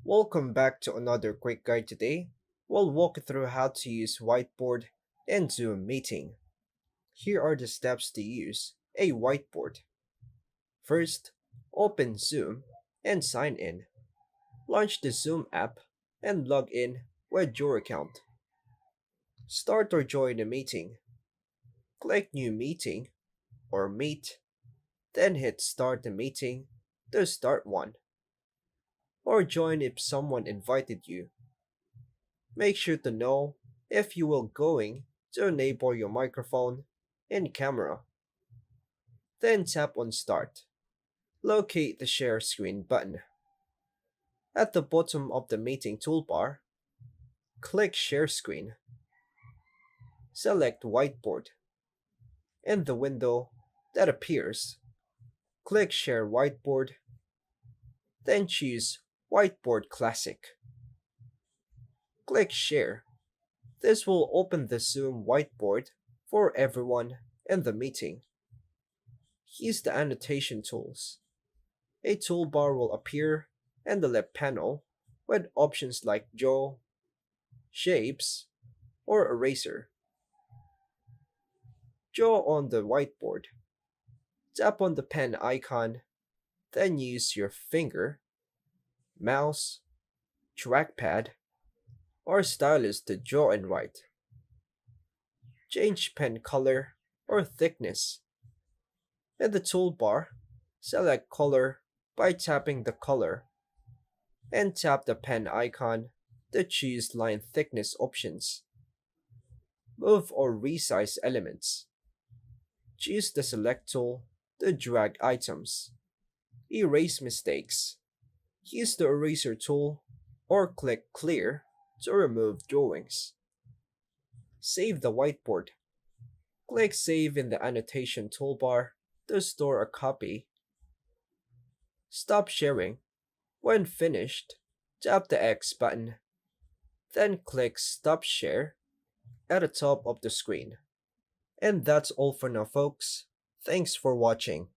Welcome back to another quick guide today. We'll walk you through how to use Whiteboard and Zoom Meeting. Here are the steps to use a whiteboard. First, open Zoom and sign in. Launch the Zoom app and log in with your account. Start or join a meeting. Click New Meeting or Meet, then hit Start the Meeting to start one, or join if someone invited you. Make sure to know if you will going to enable your microphone and camera. Then tap on Start. Locate the Share Screen button. At the bottom of the meeting toolbar, click Share Screen. Select Whiteboard. In the window that appears, click Share Whiteboard, then choose Whiteboard Classic. Click Share. This will open the Zoom whiteboard for everyone in the meeting. Use the annotation tools. A toolbar will appear in the left panel with options like draw, shapes, or eraser. Draw on the whiteboard. Tap on the pen icon, then use your finger, mouse, trackpad, or stylus to draw and write. Change pen color or thickness. In the toolbar, select color by tapping the color, and tap the pen icon to choose line thickness options. Move or resize elements. Choose the select tool to drag items. Erase mistakes. Use the eraser tool or click clear to remove drawings. Save the whiteboard. Click Save in the annotation toolbar to store a copy. Stop sharing. When finished, tap the X button, then click Stop Share at the top of the screen. And that's all for now, folks. Thanks for watching.